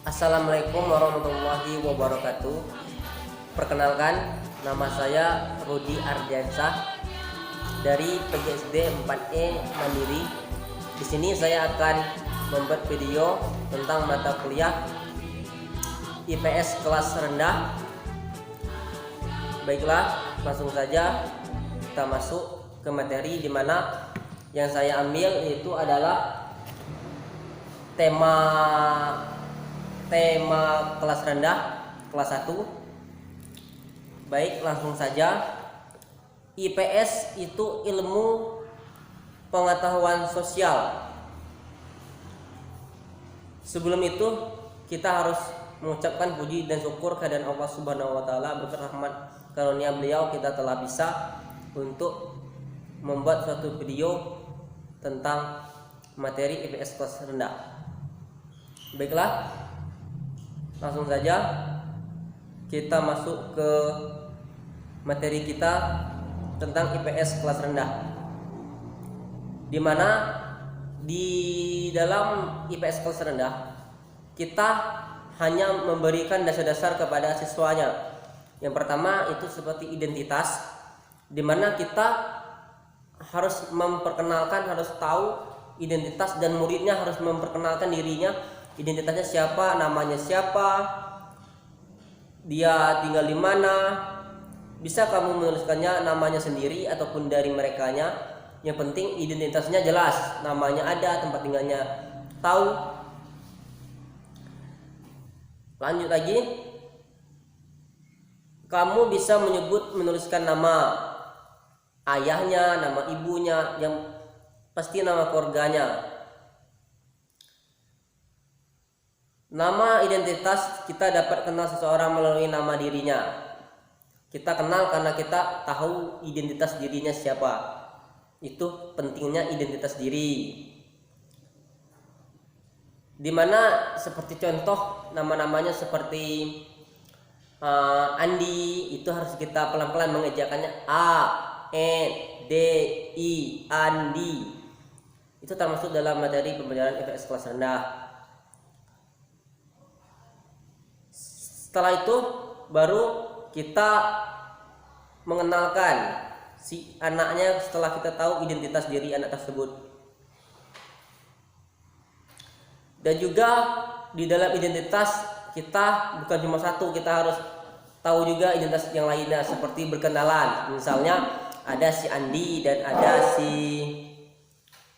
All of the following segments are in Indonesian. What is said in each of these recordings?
Assalamualaikum warahmatullahi wabarakatuh. Perkenalkan, nama saya Rudi Ardiansah dari PGSD 4E Mandiri. Di sini saya akan membuat video tentang mata kuliah IPS kelas rendah. Baiklah, langsung saja kita masuk ke materi, di mana yang saya ambil yaitu adalah tema kelas rendah, kelas 1. Baik, langsung saja. IPS itu ilmu pengetahuan sosial. Sebelum itu kita harus mengucapkan puji dan syukur kehadiran Allah Subhanahu wa taala. Berkat rahmat karunia beliau kita telah bisa untuk membuat suatu video tentang materi IPS kelas rendah. Baiklah, langsung saja kita masuk ke materi kita tentang IPS kelas rendah, di mana di dalam IPS kelas rendah kita hanya memberikan dasar-dasar kepada siswanya. Yang pertama itu seperti identitas, di mana kita harus memperkenalkan, harus tahu identitas, dan muridnya harus memperkenalkan dirinya. Identitasnya siapa, namanya siapa, dia tinggal di mana. Bisa kamu menuliskannya namanya sendiri ataupun dari merekanya. Yang penting identitasnya jelas, namanya ada, tempat tinggalnya tahu. Lanjut lagi, kamu bisa menuliskan nama ayahnya, nama ibunya, yang pasti nama keluarganya. Nama identitas, kita dapat kenal seseorang melalui nama dirinya. Kita kenal karena kita tahu identitas dirinya siapa. Itu pentingnya identitas diri. Dimana seperti contoh nama-namanya seperti Andi, itu harus kita pelan-pelan mengejakannya A, N, D, I, Andi. Itu termasuk dalam materi pembelajaran IPS kelas rendah. Setelah itu baru kita mengenalkan si anaknya setelah kita tahu identitas diri anak tersebut. Dan juga di dalam identitas kita bukan cuma satu, kita harus tahu juga identitas yang lainnya, seperti berkenalan. Misalnya ada si Andi dan ada si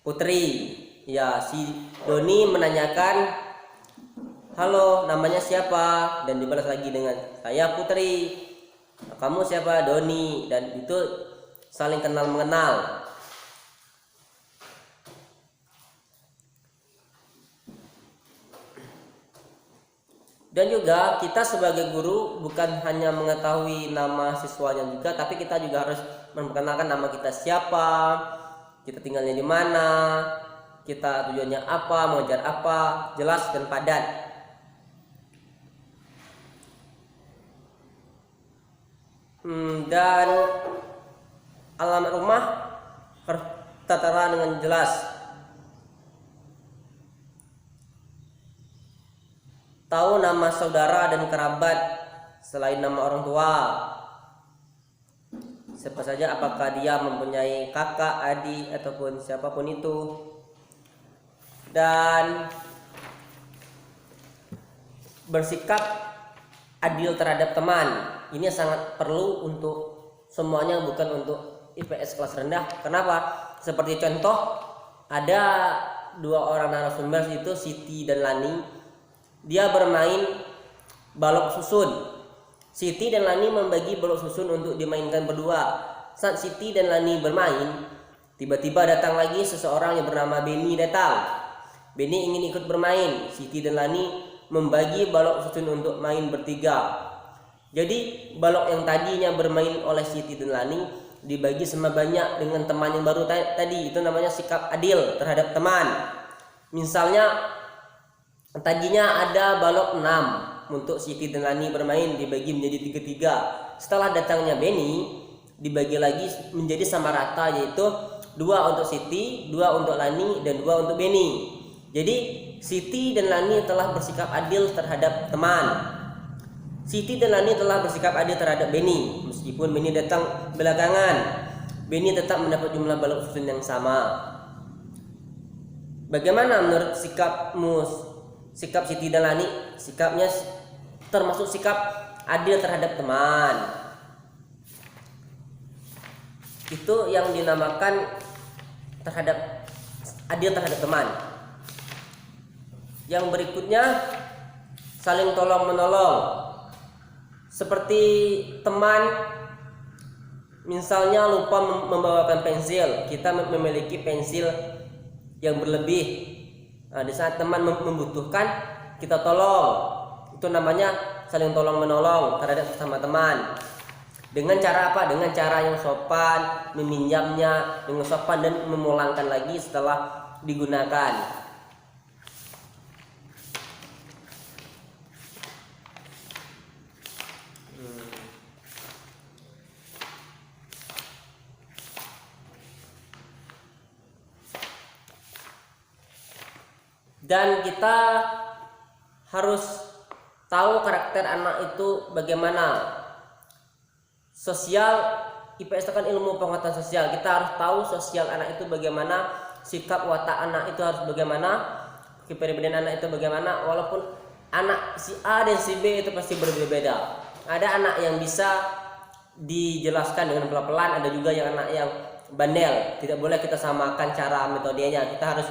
Putri. Ya, si Doni menanyakan, halo, namanya siapa? Dan dibalas lagi dengan saya Putri. Kamu siapa? Doni. Dan itu saling kenal mengenal. Dan juga kita sebagai guru bukan hanya mengetahui nama siswanya juga, tapi kita juga harus memperkenalkan nama kita siapa, kita tinggalnya di mana, kita tujuannya apa, mengajar apa, jelas dan padat. Dan alamat rumah harus tertera dengan jelas. Tahu nama saudara dan kerabat selain nama orang tua. Siapa saja, apakah dia mempunyai kakak, adik, ataupun siapapun itu. Dan bersikap adil terhadap teman. Ini sangat perlu untuk semuanya, bukan untuk IPS kelas rendah. Kenapa? Seperti contoh, ada dua orang narasumber itu, Siti dan Lani. Dia bermain balok susun. Siti dan Lani membagi balok susun untuk dimainkan berdua. Saat Siti dan Lani bermain, tiba-tiba datang lagi seseorang yang bernama Beni datang. Beni ingin ikut bermain. Siti dan Lani membagi balok susun untuk main bertiga. Jadi balok yang tadinya bermain oleh Siti dan Lani dibagi sama banyak dengan teman yang baru tadi. Itu namanya sikap adil terhadap teman. Misalnya tadinya ada balok 6 untuk Siti dan Lani bermain, dibagi menjadi 3-3. Setelah datangnya Beni, dibagi lagi menjadi sama rata, yaitu 2 untuk Siti, 2 untuk Lani, dan 2 untuk Beni. Jadi Siti dan Lani telah bersikap adil terhadap teman. Siti dan Lani telah bersikap adil terhadap Beni. Meskipun Beni datang belakangan, Beni tetap mendapat jumlah balok susun yang sama. Bagaimana menurut sikapmu, sikap Siti dan Lani? Sikapnya termasuk sikap adil terhadap teman. Itu yang dinamakan adil terhadap teman. Yang berikutnya, saling tolong menolong. Seperti teman misalnya lupa membawakan pensil, kita memiliki pensil yang berlebih. Nah, di saat teman membutuhkan, kita tolong. Itu namanya saling tolong menolong terhadap sesama teman. Dengan cara apa? Dengan cara yang sopan, meminjamnya dengan sopan dan memulangkan lagi setelah digunakan. Dan kita harus tahu karakter anak itu bagaimana. Sosial, IPS itu kan ilmu pengetahuan sosial. Kita harus tahu sosial anak itu bagaimana, sikap watak anak itu harus bagaimana, kepribadian anak itu bagaimana. Walaupun anak si A dan si B itu pasti berbeda-beda. Ada anak yang bisa dijelaskan dengan pelan-pelan, ada juga yang anak yang bandel. Tidak boleh kita samakan cara metodenya. Kita harus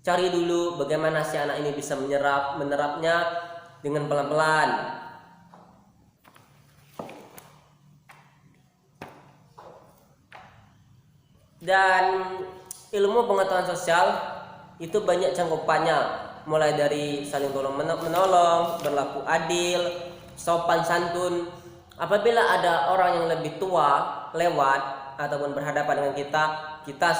cari dulu bagaimana si anak ini bisa menerapnya dengan pelan-pelan. Dan ilmu pengetahuan sosial itu banyak cangkupannya, mulai dari saling tolong menolong, berlaku adil, sopan santun. Apabila ada orang yang lebih tua lewat ataupun berhadapan dengan kita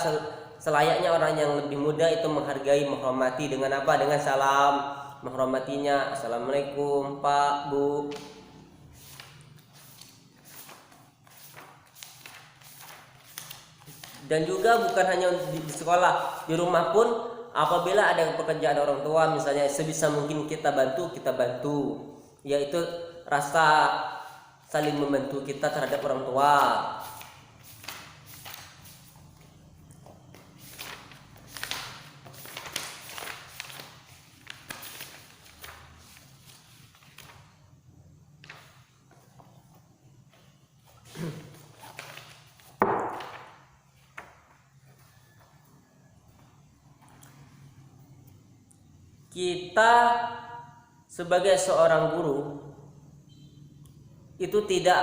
selayaknya orang yang lebih muda itu menghargai, menghormati dengan apa? Dengan salam, menghormatinya. Assalamualaikum Pak, Bu. Dan juga bukan hanya di sekolah, di rumah pun apabila ada pekerjaan orang tua, misalnya sebisa mungkin kita bantu, yaitu rasa saling membantu kita terhadap orang tua. Kita sebagai seorang guru itu tidak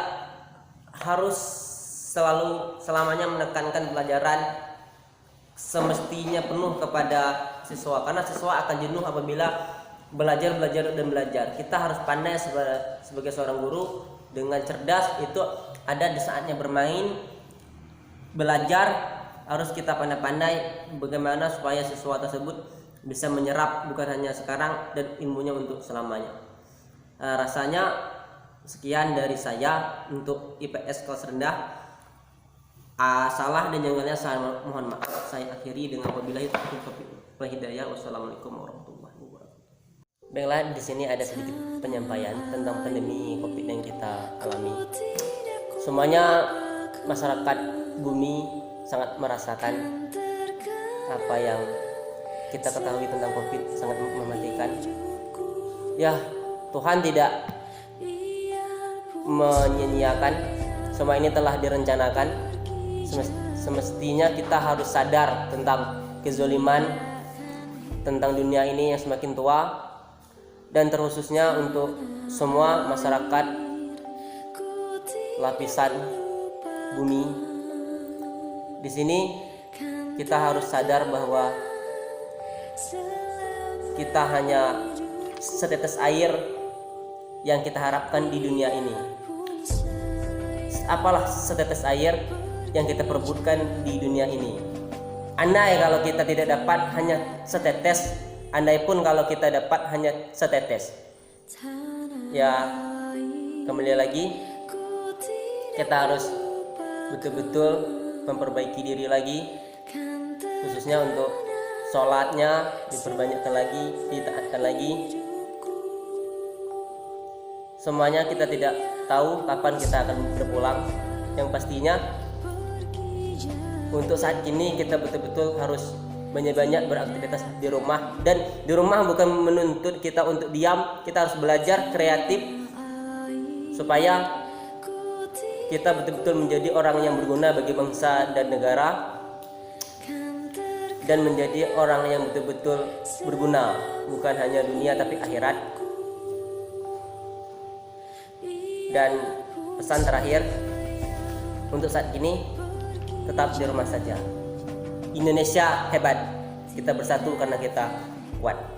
harus selamanya menekankan pelajaran semestinya penuh kepada siswa, karena siswa akan jenuh apabila belajar. Kita harus pandai sebagai seorang guru dengan cerdas. Itu ada di saatnya bermain, belajar. Harus kita pandai-pandai bagaimana supaya siswa tersebut bisa menyerap bukan hanya sekarang dan ilmunya untuk selamanya. Rasanya sekian dari saya untuk IPS kelas rendah. Salah dan janggalnya saya mohon maaf. Saya akhiri dengan wabillahi taufiq wal hidayah. Wassalamualaikum warahmatullahi wabarakatuh. Baiklah, di sini ada sedikit penyampaian tentang pandemi Covid yang kita alami. Semuanya masyarakat bumi sangat merasakan apa yang kita ketahui tentang Covid, sangat mematikan. Ya, Tuhan tidak menyia-nyiakan. Semua ini telah direncanakan. Semestinya kita harus sadar tentang kezaliman, tentang dunia ini yang semakin tua, dan terkhususnya untuk semua masyarakat lapisan bumi. Di sini kita harus sadar bahwa kita hanya setetes air yang kita harapkan di dunia ini. Apalah setetes air yang kita perebutkan di dunia ini? Andai kalau kita tidak dapat hanya setetes, andai pun kalau kita dapat hanya setetes, ya kembali lagi kita harus betul-betul memperbaiki diri lagi, khususnya untuk sholatnya diperbanyakkan lagi, ditaatkan lagi. Semuanya kita tidak tahu kapan kita akan berpulang. Yang pastinya untuk saat ini kita betul-betul harus banyak-banyak beraktivitas di rumah. Dan di rumah bukan menuntut kita untuk diam, kita harus belajar kreatif supaya kita betul-betul menjadi orang yang berguna bagi bangsa dan negara, dan menjadi orang yang betul-betul berguna bukan hanya dunia tapi akhirat. Dan pesan terakhir untuk saat ini, tetap di rumah saja. Indonesia hebat, kita bersatu karena kita kuat.